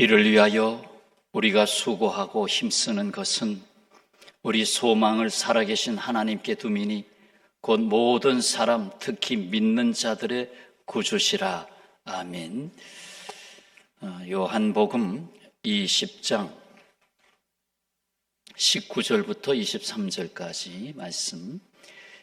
이를 위하여 우리가 수고하고 힘쓰는 것은 우리 소망을 살아계신 하나님께 두미니 곧 모든 사람, 특히 믿는 자들의 구주시라. 아멘. 요한복음 20장 19절부터 23절까지 말씀.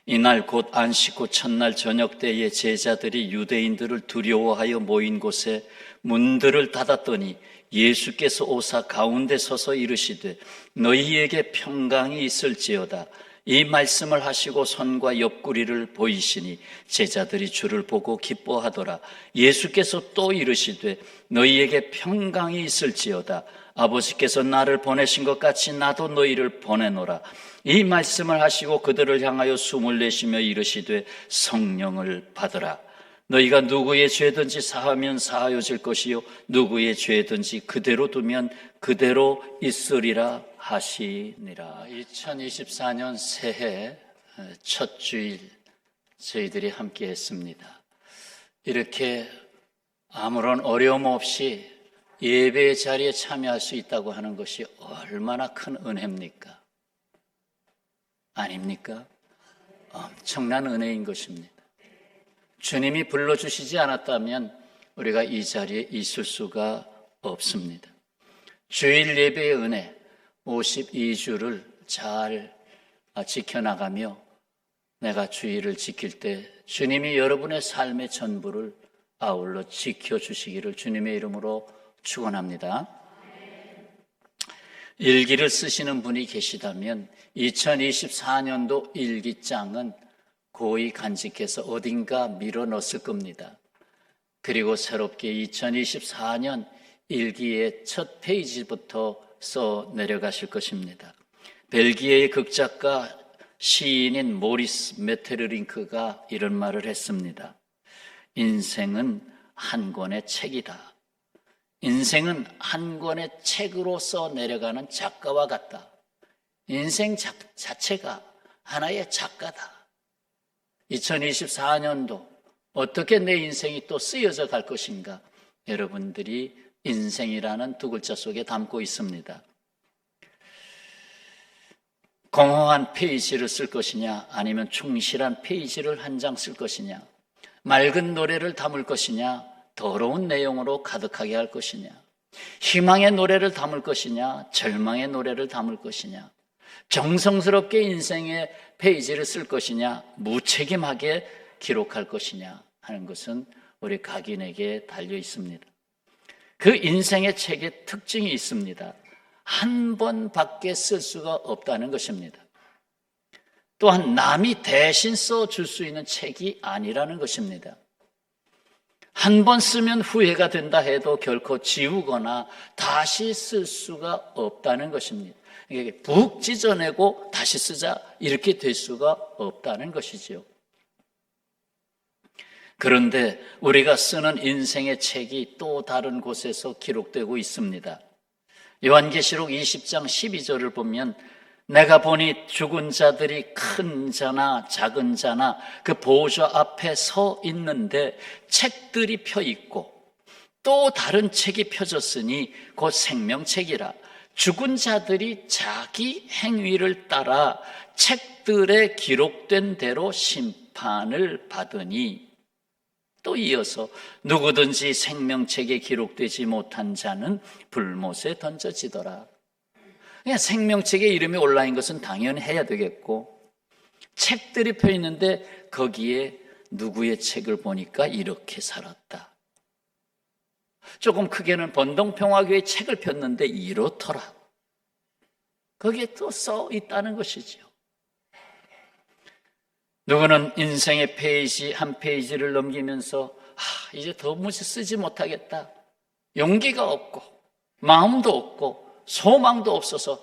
이날 곧 안식 후 첫날 저녁 때에 제자들이 유대인들을 두려워하여 모인 곳에 문들을 닫았더니 예수께서 오사 가운데 서서 이르시되 너희에게 평강이 있을지어다. 이 말씀을 하시고 손과 옆구리를 보이시니 제자들이 주를 보고 기뻐하더라. 예수께서 또 이르시되 너희에게 평강이 있을지어다. 아버지께서 나를 보내신 것 같이 나도 너희를 보내노라. 이 말씀을 하시고 그들을 향하여 숨을 내쉬며 이르시되 성령을 받으라. 너희가 누구의 죄든지 사하면 사하여질 것이요 누구의 죄든지 그대로 두면 그대로 있으리라 하시니라. 2024년 새해 첫 주일 저희들이 함께 했습니다. 이렇게 아무런 어려움 없이 예배의 자리에 참여할 수 있다고 하는 것이 얼마나 큰 은혜입니까? 아닙니까? 엄청난 은혜인 것입니다. 주님이 불러주시지 않았다면 우리가 이 자리에 있을 수가 없습니다. 주일 예배의 은혜 52주를 잘 지켜나가며 내가 주일을 지킬 때 주님이 여러분의 삶의 전부를 아울러 지켜주시기를 주님의 이름으로 축원합니다. 일기를 쓰시는 분이 계시다면 2024년도 일기장은 고이 간직해서 어딘가 밀어넣었을 겁니다. 그리고 새롭게 2024년 일기의 첫 페이지부터 써 내려가실 것입니다. 벨기에의 극작가 시인인 모리스 메테르링크가 이런 말을 했습니다. 인생은 한 권의 책이다. 인생은 한 권의 책으로 써 내려가는 작가와 같다. 인생 자체가 하나의 작가다. 2024년도 어떻게 내 인생이 또 쓰여져 갈 것인가? 여러분들이 인생이라는 두 글자 속에 담고 있습니다. 공허한 페이지를 쓸 것이냐 아니면 충실한 페이지를 한 장 쓸 것이냐, 맑은 노래를 담을 것이냐 더러운 내용으로 가득하게 할 것이냐, 희망의 노래를 담을 것이냐 절망의 노래를 담을 것이냐, 정성스럽게 인생의 페이지를 쓸 것이냐 무책임하게 기록할 것이냐 하는 것은 우리 각인에게 달려 있습니다. 그 인생의 책의 특징이 있습니다. 한 번밖에 쓸 수가 없다는 것입니다. 또한 남이 대신 써줄 수 있는 책이 아니라는 것입니다. 한 번 쓰면 후회가 된다 해도 결코 지우거나 다시 쓸 수가 없다는 것입니다. 이게 푹 찢어내고 다시 쓰자 이렇게 될 수가 없다는 것이죠. 그런데 우리가 쓰는 인생의 책이 또 다른 곳에서 기록되고 있습니다. 요한계시록 20장 12절을 보면 내가 보니 죽은 자들이 큰 자나 작은 자나 그 보좌 앞에 서 있는데 책들이 펴 있고 또 다른 책이 펴졌으니 곧 생명책이라. 죽은 자들이 자기 행위를 따라 책들에 기록된 대로 심판을 받으니, 또 이어서 누구든지 생명책에 기록되지 못한 자는 불못에 던져지더라. 그냥 생명책에 이름이 올라인 것은 당연히 해야 되겠고, 책들이 펴 있는데 거기에 누구의 책을 보니까 이렇게 살았다. 조금 크게는 번동평화교회 책을 폈는데 이렇더라. 거기에 또 써 있다는 것이죠. 누구는 인생의 페이지 한 페이지를 넘기면서 이제 도무지 쓰지 못하겠다. 용기가 없고 마음도 없고 소망도 없어서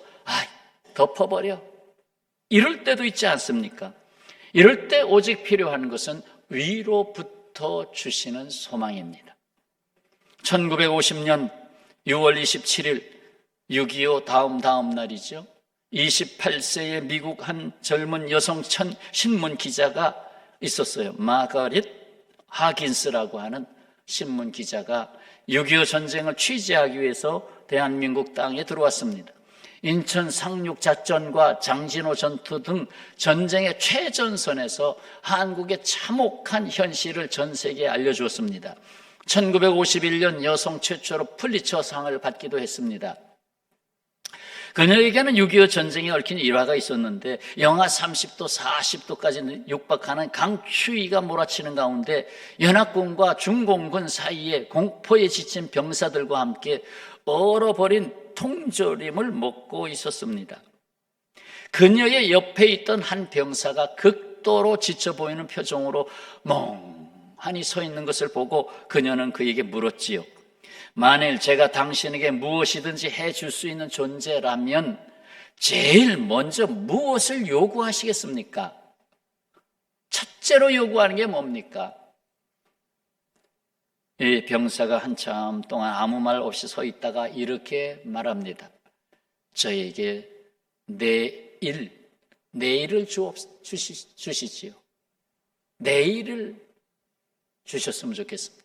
덮어버려. 이럴 때도 있지 않습니까? 이럴 때 오직 필요한 것은 위로부터 주시는 소망입니다. 1950년 6월 27일 6.25 다음 날이죠. 28세의 미국 한 젊은 여성 신문 기자가 있었어요. 마가렛 하긴스라고 하는 신문 기자가 6.25 전쟁을 취재하기 위해서 대한민국 땅에 들어왔습니다. 인천 상륙작전과 장진호 전투 등 전쟁의 최전선에서 한국의 참혹한 현실을 전 세계에 알려주었습니다. 1951년 여성 최초로 풀리처상을 받기도 했습니다. 그녀에게는 6.25 전쟁에 얽힌 일화가 있었는데 영하 30도, 40도까지 육박하는 강추위가 몰아치는 가운데 연합군과 중공군 사이에 공포에 지친 병사들과 함께 얼어버린 통조림을 먹고 있었습니다. 그녀의 옆에 있던 한 병사가 극도로 지쳐 보이는 표정으로 멍하니 서 있는 것을 보고 그녀는 그에게 물었지요. 만일 제가 당신에게 무엇이든지 해줄 수 있는 존재라면 제일 먼저 무엇을 요구하시겠습니까? 첫째로 요구하는 게 뭡니까? 이 병사가 한참 동안 아무 말 없이 서 있다가 이렇게 말합니다. 저에게 내일을 주시지요. 내일을 주셨으면 좋겠습니다.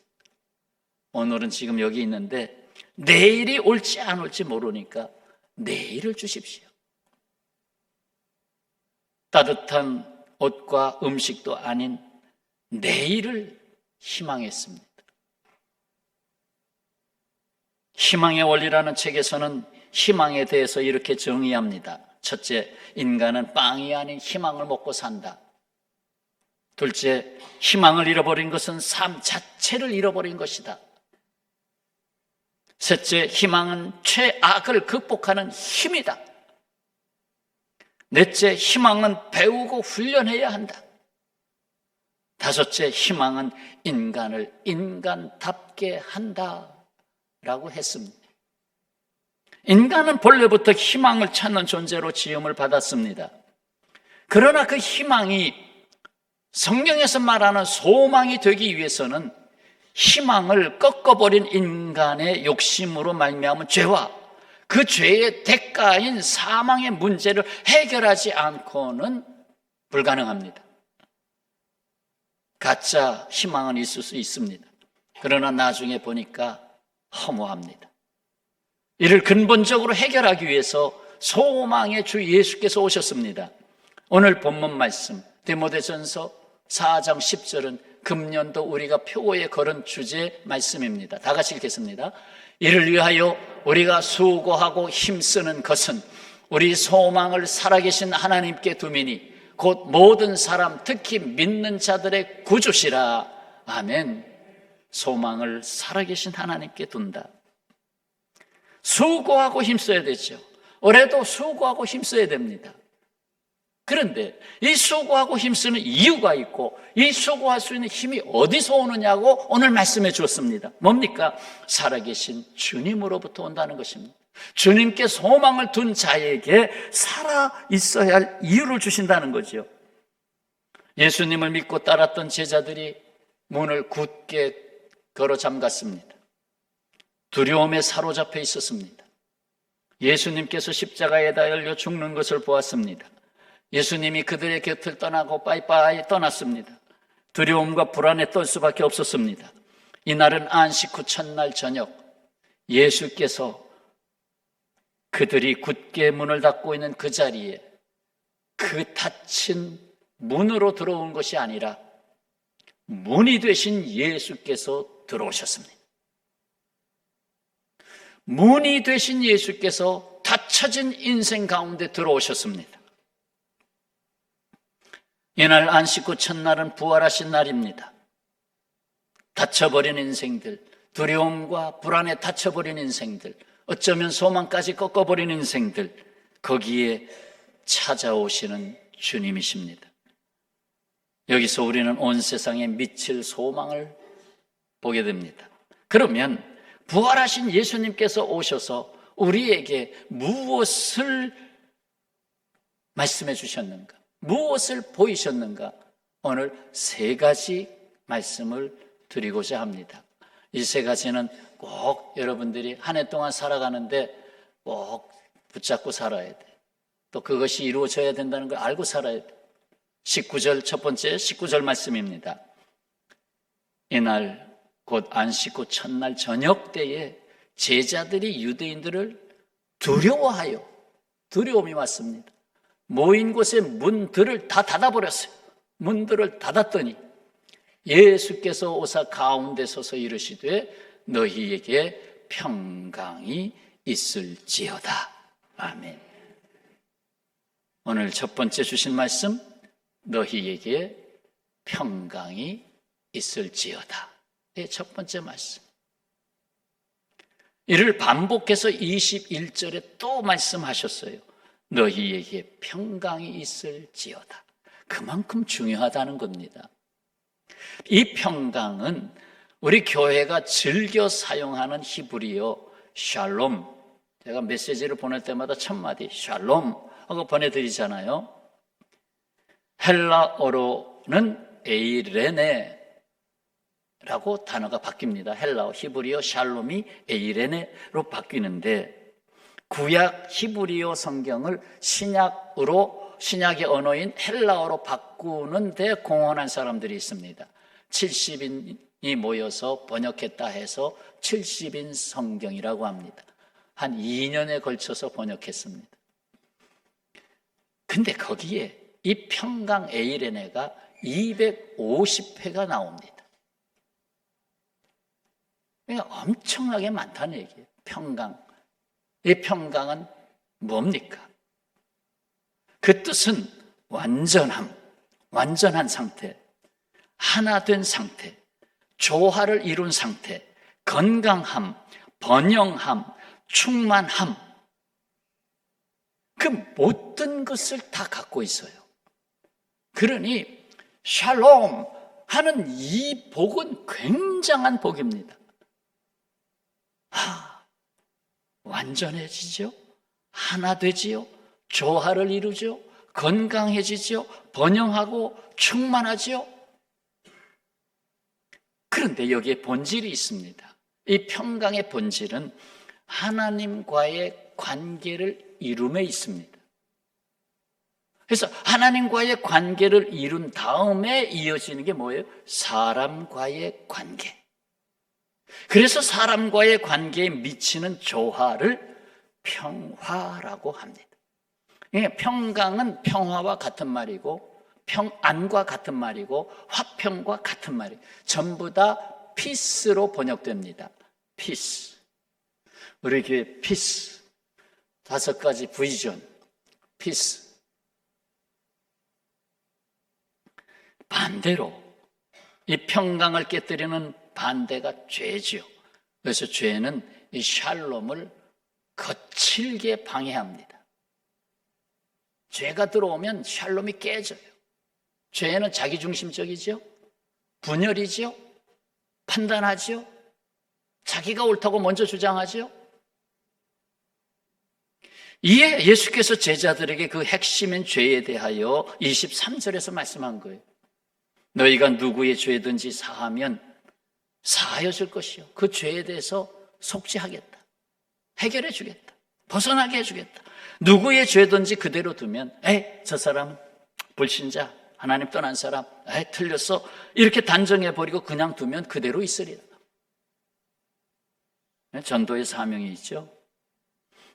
오늘은 지금 여기 있는데 내일이 올지 안 올지 모르니까 내일을 주십시오. 따뜻한 옷과 음식도 아닌 내일을 희망했습니다. 희망의 원리라는 책에서는 희망에 대해서 이렇게 정의합니다. 첫째, 인간은 빵이 아닌 희망을 먹고 산다. 둘째, 희망을 잃어버린 것은 삶 자체를 잃어버린 것이다. 셋째, 희망은 최악을 극복하는 힘이다. 넷째, 희망은 배우고 훈련해야 한다. 다섯째, 희망은 인간을 인간답게 한다라고 했습니다. 인간은 본래부터 희망을 찾는 존재로 지음을 받았습니다. 그러나 그 희망이 성경에서 말하는 소망이 되기 위해서는 희망을 꺾어버린 인간의 욕심으로 말미암은 죄와 그 죄의 대가인 사망의 문제를 해결하지 않고는 불가능합니다. 가짜 희망은 있을 수 있습니다. 그러나 나중에 보니까 허무합니다. 이를 근본적으로 해결하기 위해서 소망의 주 예수께서 오셨습니다. 오늘 본문 말씀 디모데전서 4장 10절은 금년도 우리가 표고에 걸은 주제 말씀입니다. 다 같이 읽겠습니다. 이를 위하여 우리가 수고하고 힘쓰는 것은 우리 소망을 살아계신 하나님께 두미니 곧 모든 사람 특히 믿는 자들의 구주시라. 아멘. 소망을 살아계신 하나님께 둔다. 수고하고 힘써야 되죠. 올해도 수고하고 힘써야 됩니다. 그런데 이 수고하고 힘쓰는 이유가 있고 이 수고할 수 있는 힘이 어디서 오느냐고 오늘 말씀해 주었습니다. 뭡니까? 살아계신 주님으로부터 온다는 것입니다. 주님께 소망을 둔 자에게 살아 있어야 할 이유를 주신다는 거죠. 예수님을 믿고 따랐던 제자들이 문을 굳게 걸어 잠갔습니다. 두려움에 사로잡혀 있었습니다. 예수님께서 십자가에 달려 죽는 것을 보았습니다. 예수님이 그들의 곁을 떠나고 빠이빠이 떠났습니다. 두려움과 불안에 떨 수밖에 없었습니다. 이날은 안식 후 첫날 저녁 예수께서 그들이 굳게 문을 닫고 있는 그 자리에 그 닫힌 문으로 들어온 것이 아니라 문이 되신 예수께서 들어오셨습니다. 문이 되신 예수께서 닫혀진 인생 가운데 들어오셨습니다. 이날 안식 후 첫날은 부활하신 날입니다. 닫혀버린 인생들, 두려움과 불안에 닫혀버린 인생들, 어쩌면 소망까지 꺾어버린 인생들, 거기에 찾아오시는 주님이십니다. 여기서 우리는 온 세상에 미칠 소망을 보게 됩니다. 그러면 부활하신 예수님께서 오셔서 우리에게 무엇을 말씀해 주셨는가? 무엇을 보이셨는가? 오늘 세 가지 말씀을 드리고자 합니다. 이 세 가지는 꼭 여러분들이 한 해 동안 살아가는데 꼭 붙잡고 살아야 돼. 또 그것이 이루어져야 된다는 걸 알고 살아야 돼. 19절, 첫 번째 19절 말씀입니다. 이날 곧 안식 후 첫날 저녁 때에 제자들이 유대인들을 두려워하여, 두려움이 왔습니다. 모인 곳의 문들을 다 닫아버렸어요. 문들을 닫았더니 예수께서 오사 가운데 서서 이르시되 너희에게 평강이 있을지어다. 아멘. 오늘 첫 번째 주신 말씀, 너희에게 평강이 있을지어다. 첫 번째 말씀. 이를 반복해서 21절에 또 말씀하셨어요. 너희에게 평강이 있을지어다. 그만큼 중요하다는 겁니다. 이 평강은 우리 교회가 즐겨 사용하는 히브리어 샬롬, 제가 메시지를 보낼 때마다 첫 마디 샬롬 하고 보내드리잖아요. 헬라어로는 에이레네라고 단어가 바뀝니다. 헬라어, 히브리어 샬롬이 에이레네로 바뀌는데 구약 히브리어 성경을 신약의 언어인 헬라어로 바꾸는 데 공헌한 사람들이 있습니다. 70인이 모여서 번역했다 해서 70인 성경이라고 합니다. 한 2년에 걸쳐서 번역했습니다. 근데 거기에 이 평강 에이레네가 250회가 나옵니다. 그러니까 엄청나게 많다는 얘기예요. 평강. 이 평강은 뭡니까? 그 뜻은 완전함, 완전한 상태, 하나 된 상태, 조화를 이룬 상태, 건강함, 번영함, 충만함. 그 모든 것을 다 갖고 있어요. 그러니 샬롬 하는 이 복은 굉장한 복입니다. 완전해지죠? 하나 되지요? 조화를 이루죠? 건강해지죠? 번영하고 충만하지요? 그런데 여기에 본질이 있습니다. 이 평강의 본질은 하나님과의 관계를 이룸에 있습니다. 그래서 하나님과의 관계를 이룬 다음에 이어지는 게 뭐예요? 사람과의 관계. 그래서 사람과의 관계에 미치는 조화를 평화라고 합니다. 평강은 평화와 같은 말이고 평안과 같은 말이고 화평과 같은 말이에요. 전부 다 피스로 번역됩니다. 피스. 우리 교회 피스 5가지 V존. 피스. 반대로 이 평강을 깨뜨리는 반대가 죄죠. 그래서 죄는 이 샬롬을 거칠게 방해합니다. 죄가 들어오면 샬롬이 깨져요. 죄는 자기중심적이죠. 분열이죠. 판단하죠. 자기가 옳다고 먼저 주장하죠. 이에 예수께서 제자들에게 그 핵심인 죄에 대하여 23절에서 말씀한 거예요. 너희가 누구의 죄든지 사하면 사하여 줄 것이요. 그 죄에 대해서 속죄하겠다. 해결해 주겠다. 벗어나게 해주겠다. 누구의 죄든지 그대로 두면 저 사람은 불신자, 하나님 떠난 사람, 틀렸어. 이렇게 단정해버리고 그냥 두면 그대로 있으리라. 전도의 사명이 있죠.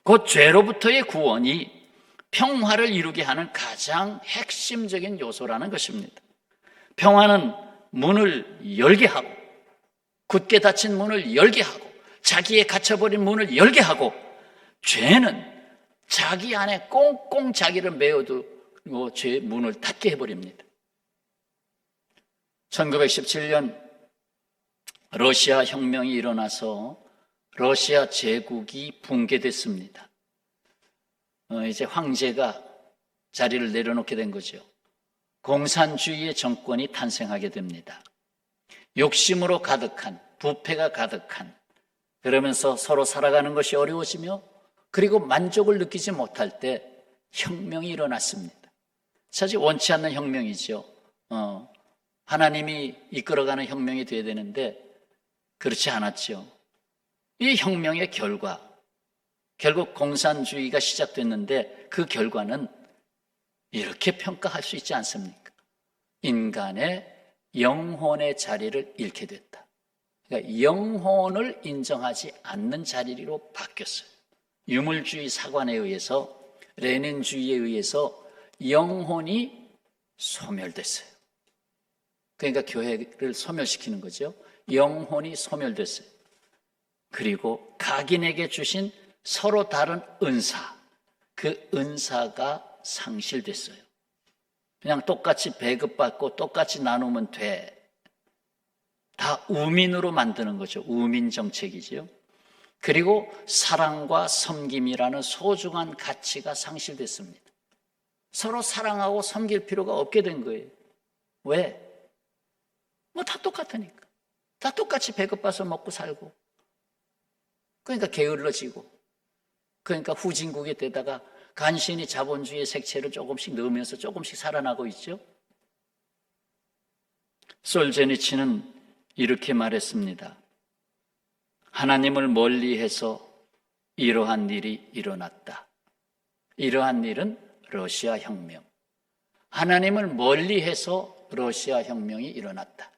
곧 죄로부터의 구원이 평화를 이루게 하는 가장 핵심적인 요소라는 것입니다. 평화는 문을 열게 하고 굳게 닫힌 문을 열게 하고 자기의 갇혀버린 문을 열게 하고, 죄는 자기 안에 꽁꽁 자기를 메어두고 죄의 문을 닫게 해버립니다. 1917년 러시아 혁명이 일어나서 러시아 제국이 붕괴됐습니다. 이제 황제가 자리를 내려놓게 된 거죠. 공산주의의 정권이 탄생하게 됩니다. 욕심으로 가득한, 부패가 가득한, 그러면서 서로 살아가는 것이 어려워지며 그리고 만족을 느끼지 못할 때 혁명이 일어났습니다. 사실 원치 않는 혁명이죠. 하나님이 이끌어가는 혁명이 돼야 되는데 그렇지 않았죠. 이 혁명의 결과, 결국 공산주의가 시작됐는데 그 결과는 이렇게 평가할 수 있지 않습니까? 인간의 영혼의 자리를 잃게 됐다. 그러니까 영혼을 인정하지 않는 자리로 바뀌었어요. 유물주의 사관에 의해서, 레닌주의에 의해서 영혼이 소멸됐어요. 그러니까 교회를 소멸시키는 거죠. 영혼이 소멸됐어요. 그리고 각인에게 주신 서로 다른 은사, 그 은사가 상실됐어요. 그냥 똑같이 배급받고 똑같이 나누면 돼. 다 우민으로 만드는 거죠. 우민 정책이지요. 그리고 사랑과 섬김이라는 소중한 가치가 상실됐습니다. 서로 사랑하고 섬길 필요가 없게 된 거예요. 왜? 뭐 다 똑같으니까. 다 똑같이 배급받아서 먹고 살고. 그러니까 게을러지고. 그러니까 후진국이 되다가 간신히 자본주의 색채를 조금씩 넣으면서 조금씩 살아나고 있죠. 솔제니치는 이렇게 말했습니다. 하나님을 멀리해서 이러한 일이 일어났다. 이러한 일은 러시아 혁명. 하나님을 멀리해서 러시아 혁명이 일어났다.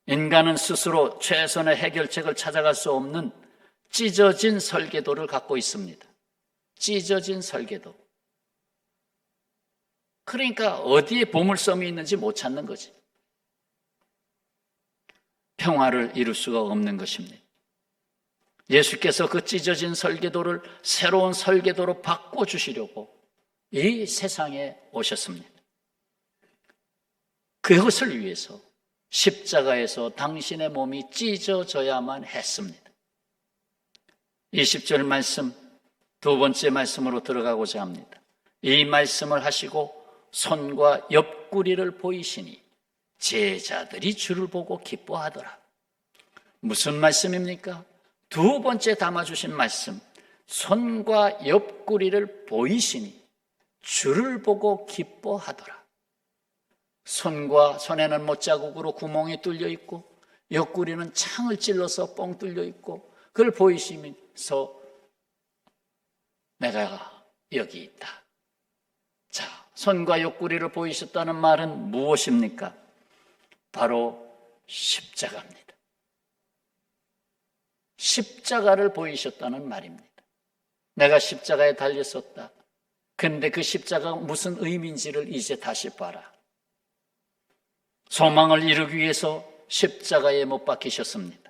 인간은 스스로 최선의 해결책을 찾아갈 수 없는 찢어진 설계도를 갖고 있습니다. 찢어진 설계도. 그러니까 어디에 보물섬이 있는지 못 찾는 거지. 평화를 이룰 수가 없는 것입니다. 예수께서 그 찢어진 설계도를 새로운 설계도로 바꿔주시려고 이 세상에 오셨습니다. 그것을 위해서 십자가에서 당신의 몸이 찢어져야만 했습니다. 20절 말씀, 두 번째 말씀으로 들어가고자 합니다. 이 말씀을 하시고 손과 옆구리를 보이시니 제자들이 주를 보고 기뻐하더라. 무슨 말씀입니까? 두 번째 담아주신 말씀, 손과 옆구리를 보이시니 주를 보고 기뻐하더라. 손에는 못자국으로 구멍이 뚫려 있고 옆구리는 창을 찔러서 뻥 뚫려 있고 그걸 보이시면서 내가 여기 있다. 자, 손과 옆구리를 보이셨다는 말은 무엇입니까? 바로 십자가입니다. 십자가를 보이셨다는 말입니다. 내가 십자가에 달렸었다. 근데 그 십자가가 무슨 의미인지를 이제 다시 봐라. 소망을 이루기 위해서 십자가에 못 박히셨습니다.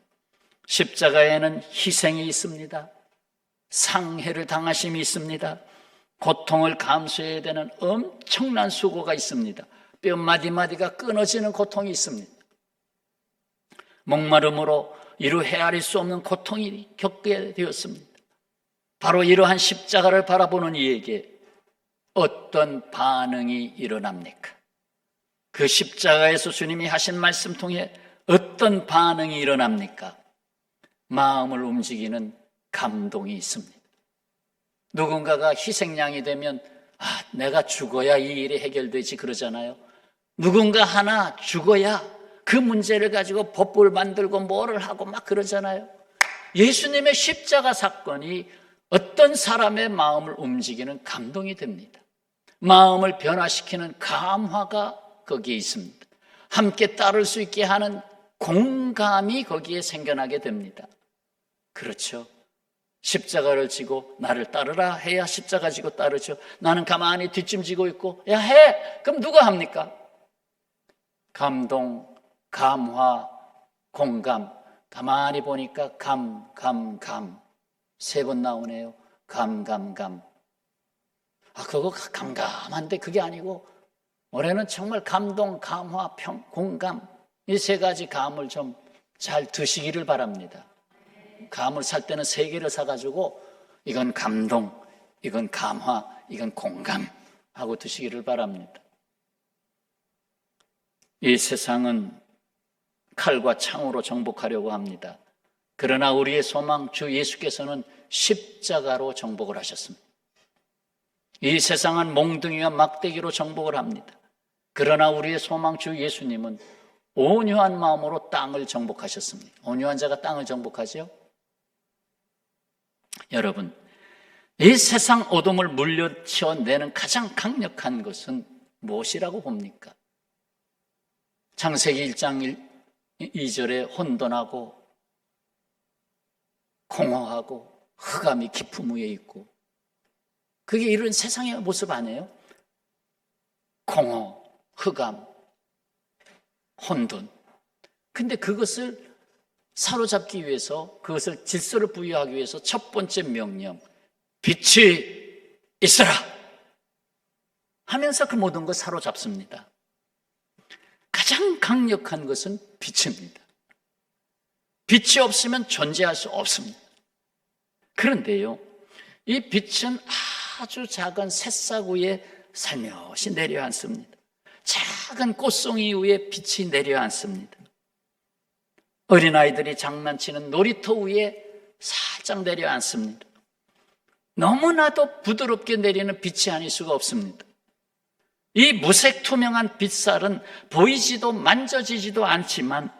십자가에는 희생이 있습니다. 상해를 당하심이 있습니다. 고통을 감수해야 되는 엄청난 수고가 있습니다. 뼈 마디마디가 끊어지는 고통이 있습니다. 목마름으로 이루 헤아릴 수 없는 고통이 겪게 되었습니다. 바로 이러한 십자가를 바라보는 이에게 어떤 반응이 일어납니까? 그 십자가에서 주님이 하신 말씀 통해 어떤 반응이 일어납니까? 마음을 움직이는 감동이 있습니다. 누군가가 희생양이 되면 내가 죽어야 이 일이 해결되지 그러잖아요. 누군가 하나 죽어야 그 문제를 가지고 법을 만들고 뭐를 하고 막 그러잖아요. 예수님의 십자가 사건이 어떤 사람의 마음을 움직이는 감동이 됩니다. 마음을 변화시키는 감화가 거기에 있습니다. 함께 따를 수 있게 하는 공감이 거기에 생겨나게 됩니다. 그렇죠. 십자가를 지고 나를 따르라 해야 십자가 지고 따르죠. 나는 가만히 뒷짐지고 있고 야 해! 그럼 누가 합니까? 감동, 감화, 공감. 가만히 보니까 감 세 번 나오네요. 감 그거 감감한데 그게 아니고 올해는 정말 감동, 감화, 공감 이 세 가지 감을 좀 잘 드시기를 바랍니다. 감을 살 때는 3개를 사가지고 이건 감동, 이건 감화, 이건 공감 하고 드시기를 바랍니다. 이 세상은 칼과 창으로 정복하려고 합니다. 그러나 우리의 소망 주 예수께서는 십자가로 정복을 하셨습니다. 이 세상은 몽둥이와 막대기로 정복을 합니다. 그러나 우리의 소망 주 예수님은 온유한 마음으로 땅을 정복하셨습니다. 온유한 자가 땅을 정복하죠. 여러분, 이 세상 어둠을 물리쳐내는 가장 강력한 것은 무엇이라고 봅니까? 창세기 1장 2절에 혼돈하고 공허하고 흑암이 깊음 위에 있고, 그게 이런 세상의 모습 아니에요? 공허, 흑암, 혼돈. 근데 그것을 사로잡기 위해서, 그것을 질서를 부여하기 위해서 첫 번째 명령, 빛이 있어라 하면서 그 모든 걸 사로잡습니다. 가장 강력한 것은 빛입니다. 빛이 없으면 존재할 수 없습니다. 그런데요, 이 빛은 아주 작은 새싹 위에 살며시 내려앉습니다. 작은 꽃송이 위에 빛이 내려앉습니다. 어린아이들이 장난치는 놀이터 위에 살짝 내려앉습니다. 너무나도 부드럽게 내리는 빛이 아닐 수가 없습니다. 이 무색 투명한 빛살은 보이지도 만져지지도 않지만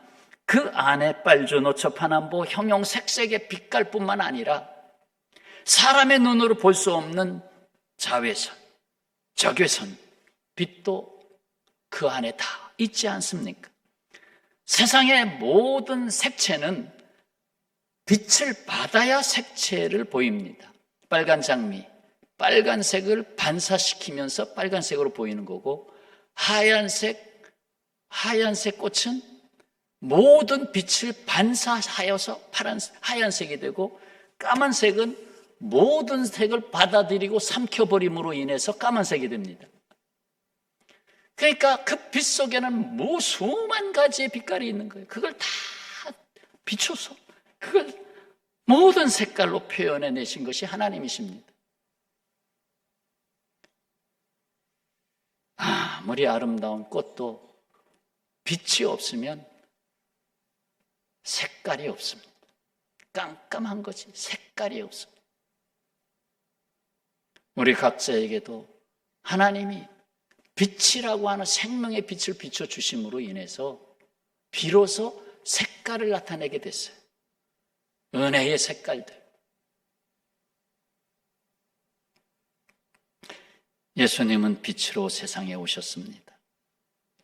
그 안에 빨주노초 파남보 형형색색의 빛깔뿐만 아니라 사람의 눈으로 볼 수 없는 자외선, 적외선, 빛도 그 안에 다 있지 않습니까? 세상의 모든 색채는 빛을 받아야 색채를 보입니다. 빨간 장미, 빨간색을 반사시키면서 빨간색으로 보이는 거고, 하얀색 꽃은 모든 빛을 반사하여서 하얀색이 되고, 까만색은 모든 색을 받아들이고 삼켜버림으로 인해서 까만색이 됩니다. 그러니까 그 빛 속에는 수만 가지의 빛깔이 있는 거예요. 그걸 다 비춰서 그걸 모든 색깔로 표현해내신 것이 하나님이십니다. 아무리 아름다운 꽃도 빛이 없으면 색깔이 없습니다. 깜깜한 거지, 색깔이 없습니다. 우리 각자에게도 하나님이 빛이라고 하는 생명의 빛을 비춰주심으로 인해서 비로소 색깔을 나타내게 됐어요. 은혜의 색깔들. 예수님은 빛으로 세상에 오셨습니다.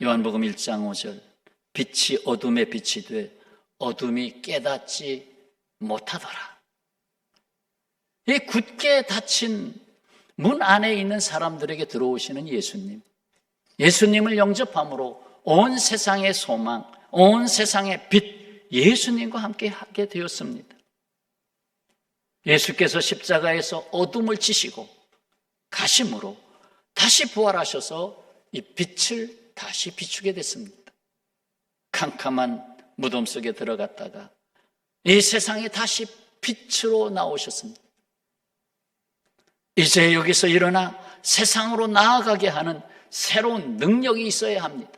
요한복음 1장 5절, 빛이 어둠에 빛이 돼 어둠이 깨닫지 못하더라. 이 굳게 닫힌 문 안에 있는 사람들에게 들어오시는 예수님, 예수님을 영접함으로 온 세상의 소망, 온 세상의 빛, 예수님과 함께 하게 되었습니다. 예수께서 십자가에서 어둠을 지시고 가심으로 다시 부활하셔서 이 빛을 다시 비추게 됐습니다. 캄캄한 무덤 속에 들어갔다가 이 세상에 다시 빛으로 나오셨습니다. 이제 여기서 일어나 세상으로 나아가게 하는 새로운 능력이 있어야 합니다.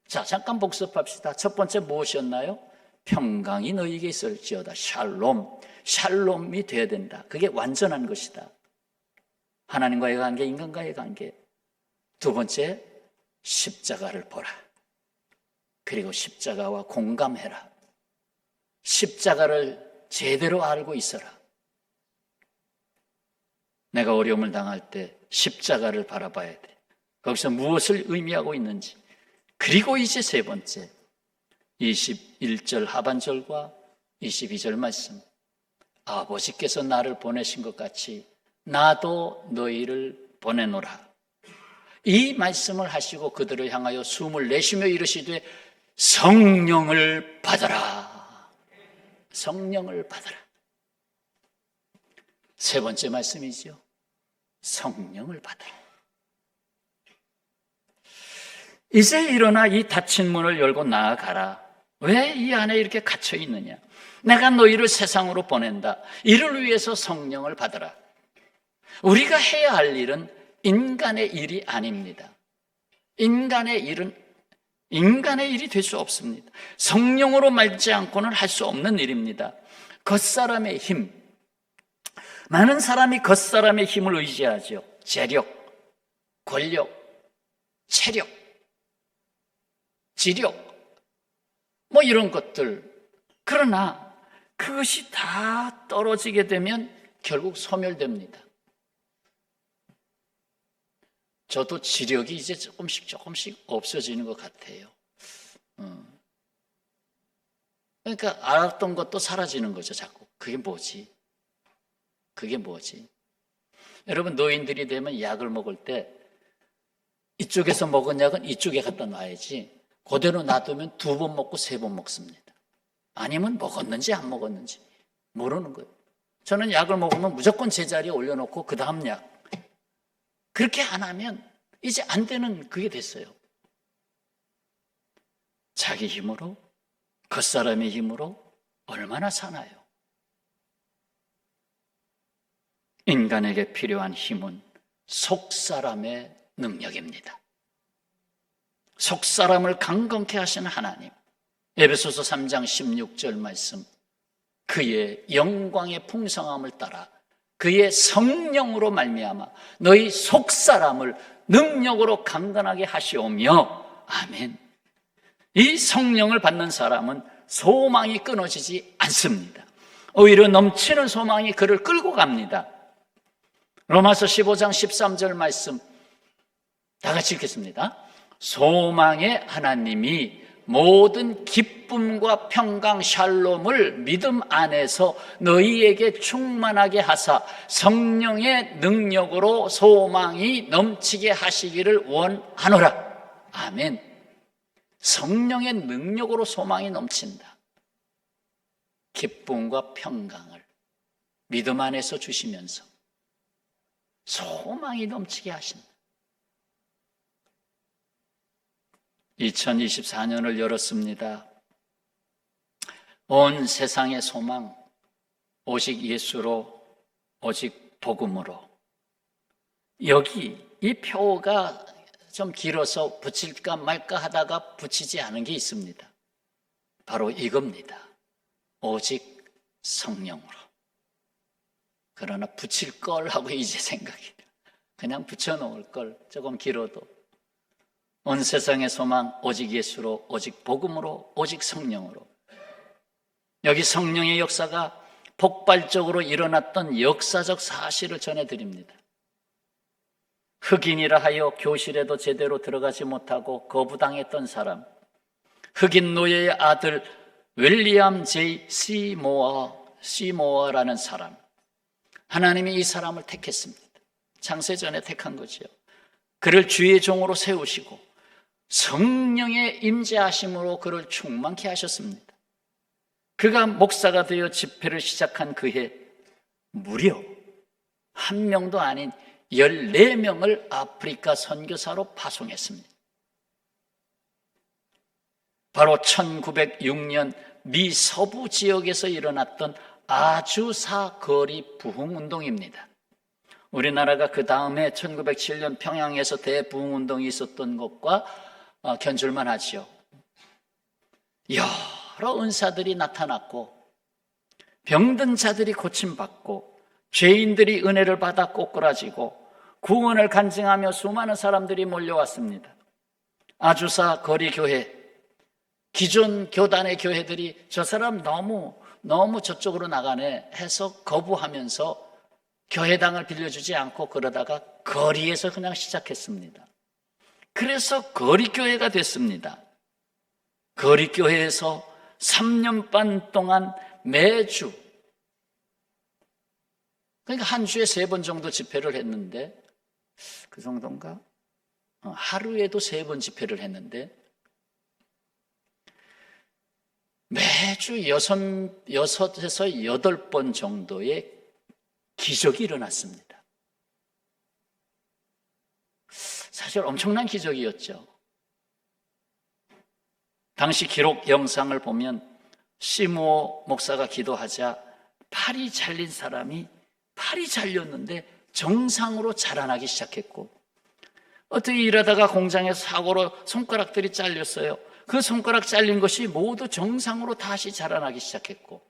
자, 잠깐 복습합시다. 첫 번째 무엇이었나요? 평강이 너희에게 있을지어다. 샬롬. 샬롬이 돼야 된다. 그게 완전한 것이다. 하나님과의 관계, 인간과의 관계. 두 번째, 십자가를 보라. 그리고 십자가와 공감해라. 십자가를 제대로 알고 있어라. 내가 어려움을 당할 때 십자가를 바라봐야 돼. 거기서 무엇을 의미하고 있는지. 그리고 이제 세 번째, 21절 하반절과 22절 말씀. 아버지께서 나를 보내신 것 같이 나도 너희를 보내노라. 이 말씀을 하시고 그들을 향하여 숨을 내쉬며 이르시되 성령을 받아라. 성령을 받아라. 세 번째 말씀이죠. 성령을 받아라. 이제 일어나 이 닫힌 문을 열고 나아가라. 왜 이 안에 이렇게 갇혀 있느냐? 내가 너희를 세상으로 보낸다. 이를 위해서 성령을 받아라. 우리가 해야 할 일은 인간의 일이 아닙니다. 인간의 일은 인간의 일이 될 수 없습니다. 성령으로 말지 않고는 할 수 없는 일입니다. 겉사람의 힘. 많은 사람이 겉사람의 힘을 의지하죠. 재력, 권력, 체력, 지력, 뭐 이런 것들. 그러나 그것이 다 떨어지게 되면 결국 소멸됩니다. 저도 지력이 이제 조금씩 없어지는 것 같아요. 그러니까 알았던 것도 사라지는 거죠, 자꾸. 그게 뭐지? 그게 뭐지? 여러분, 노인들이 되면 약을 먹을 때 이쪽에서 먹은 약은 이쪽에 갖다 놔야지 그대로 놔두면 2번 먹고 3번 먹습니다. 아니면 먹었는지 안 먹었는지 모르는 거예요. 저는 약을 먹으면 무조건 제자리에 올려놓고 그 다음 약. 그렇게 안 하면 이제 안 되는 그게 됐어요. 자기 힘으로, 겉사람의 힘으로 얼마나 사나요? 인간에게 필요한 힘은 속사람의 능력입니다. 속사람을 강건케 하시는 하나님. 에베소서 3장 16절 말씀. 그의 영광의 풍성함을 따라 그의 성령으로 말미암아 너희 속사람을 능력으로 강건하게 하시오며. 아멘. 이 성령을 받는 사람은 소망이 끊어지지 않습니다. 오히려 넘치는 소망이 그를 끌고 갑니다. 로마서 15장 13절 말씀 다 같이 읽겠습니다. 소망의 하나님이 모든 기쁨과 평강 샬롬을 믿음 안에서 너희에게 충만하게 하사 성령의 능력으로 소망이 넘치게 하시기를 원하노라. 아멘. 성령의 능력으로 소망이 넘친다. 기쁨과 평강을 믿음 안에서 주시면서 소망이 넘치게 하신다. 2024년을 열었습니다. 온 세상의 소망, 오직 예수로, 오직 복음으로. 여기 이 표가 좀 길어서 붙일까 말까 하다가 붙이지 않은 게 있습니다. 바로 이겁니다. 오직 성령으로. 그러나 붙일 걸 하고 이제 생각이 그냥 붙여놓을 걸, 조금 길어도. 온 세상의 소망 오직 예수로, 오직 복음으로, 오직 성령으로. 여기 성령의 역사가 폭발적으로 일어났던 역사적 사실을 전해드립니다. 흑인이라 하여 교실에도 제대로 들어가지 못하고 거부당했던 사람, 흑인 노예의 아들 윌리엄 J. 시모어라는 사람, 하나님이 이 사람을 택했습니다. 창세전에 택한 거죠. 그를 주의 종으로 세우시고 성령의 임재하심으로 그를 충만케 하셨습니다. 그가 목사가 되어 집회를 시작한 그해 무려 1명도 아닌 14명을 아프리카 선교사로 파송했습니다. 바로 1906년 미 서부 지역에서 일어났던 아주사 거리 부흥운동입니다. 우리나라가 그 다음에 1907년 평양에서 대부흥운동이 있었던 것과 견줄만 하지요. 여러 은사들이 나타났고 병든 자들이 고침받고 죄인들이 은혜를 받아 꼬꾸라지고 구원을 간증하며 수많은 사람들이 몰려왔습니다. 아주사 거리교회, 기존 교단의 교회들이 저 사람 너무 저쪽으로 나가네 해서 거부하면서 교회당을 빌려주지 않고 그러다가 거리에서 그냥 시작했습니다. 그래서 거리교회가 됐습니다. 거리교회에서 3년 반 동안 매주, 그러니까 한 주에 3번 정도 집회를 했는데, 그 정도인가? 하루에도 3번 집회를 했는데 매주 6에서 8번 정도의 기적이 일어났습니다. 사실 엄청난 기적이었죠. 당시 기록 영상을 보면 시므오 목사가 기도하자 팔이 잘린 사람이 팔이 잘렸는데 정상으로 자라나기 시작했고, 어떻게 일하다가 공장에서 사고로 손가락들이 잘렸어요. 그 손가락 잘린 것이 모두 정상으로 다시 자라나기 시작했고,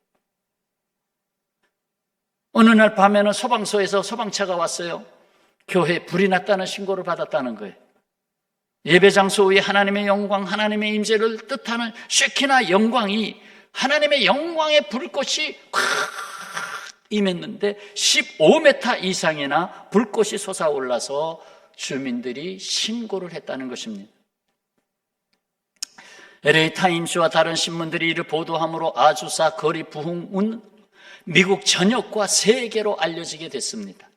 어느 날 밤에는 소방서에서 소방차가 왔어요. 교회에 불이 났다는 신고를 받았다는 거예요. 예배 장소 위에 하나님의 영광, 하나님의 임재를 뜻하는 쉐키나 영광이, 하나님의 영광의 불꽃이 확 임했는데 15m 이상이나 불꽃이 솟아올라서 주민들이 신고를 했다는 것입니다. LA 타임스와 다른 신문들이 이를 보도함으로 아주사 거리 부흥은 미국 전역과 세계로 알려지게 됐습니다.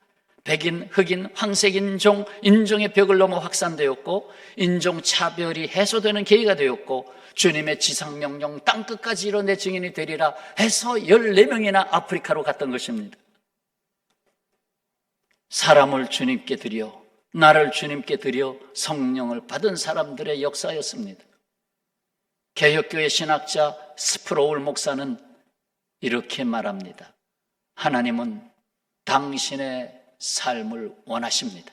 백인, 흑인, 황색 인종의 벽을 넘어 확산되었고 인종차별이 해소되는 계기가 되었고 주님의 지상명령 땅끝까지 이뤄내 증인이 되리라 해서 14명이나 아프리카로 갔던 것입니다. 사람을 주님께 드려, 나를 주님께 드려 성령을 받은 사람들의 역사였습니다. 개혁교회 신학자 스프로울 목사는 이렇게 말합니다. 하나님은 당신의 삶을 원하십니다.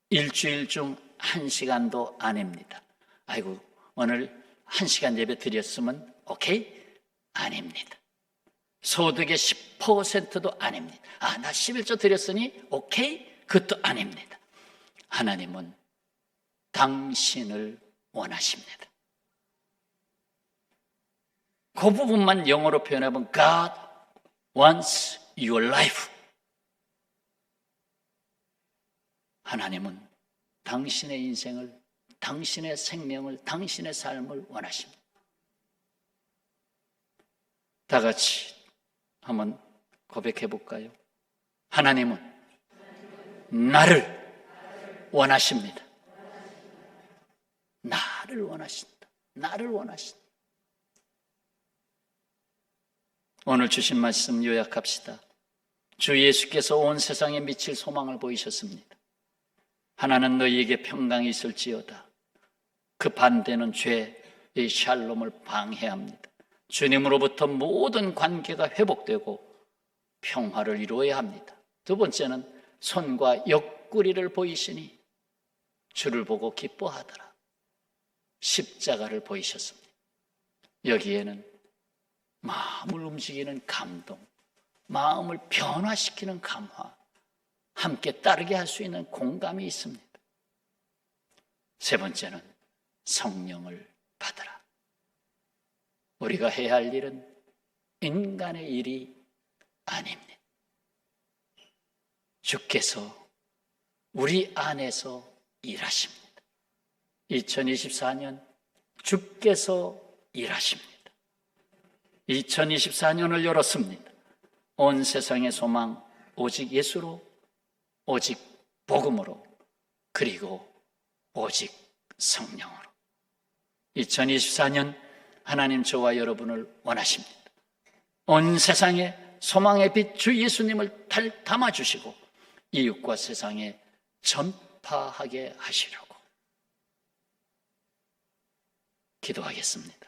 일주일 중 1시간도 아닙니다. 아이고, 오늘 1시간 예배 드렸으면 오케이? 아닙니다. 소득의 10%도 아닙니다. 나 11조 드렸으니 오케이? 그것도 아닙니다. 하나님은 당신을 원하십니다. 그 부분만 영어로 표현하면 God wants your life. 하나님은 당신의 인생을, 당신의 생명을, 당신의 삶을 원하십니다. 다 같이 한번 고백해 볼까요? 하나님은 나를 원하십니다. 나를 원하신다. 나를 원하신다. 오늘 주신 말씀 요약합시다. 주 예수께서 온 세상에 미칠 소망을 보이셨습니다. 하나는 너희에게 평강이 있을지어다. 그 반대는 죄의 샬롬을 방해합니다. 주님으로부터 모든 관계가 회복되고 평화를 이루어야 합니다. 두 번째는 손과 옆구리를 보이시니 주를 보고 기뻐하더라. 십자가를 보이셨습니다. 여기에는 마음을 움직이는 감동, 마음을 변화시키는 감화, 함께 따르게 할 수 있는 공감이 있습니다. 세 번째는 성령을 받으라. 우리가 해야 할 일은 인간의 일이 아닙니다. 주께서 우리 안에서 일하십니다. 2024년 주께서 일하십니다. 2024년을 열었습니다. 온 세상의 소망 오직 예수로, 오직 복음으로, 그리고 오직 성령으로. 2024년 하나님 저와 여러분을 원하십니다. 온 세상에 소망의 빛 주 예수님을 담아주시고 이웃과 세상에 전파하게 하시려고 기도하겠습니다.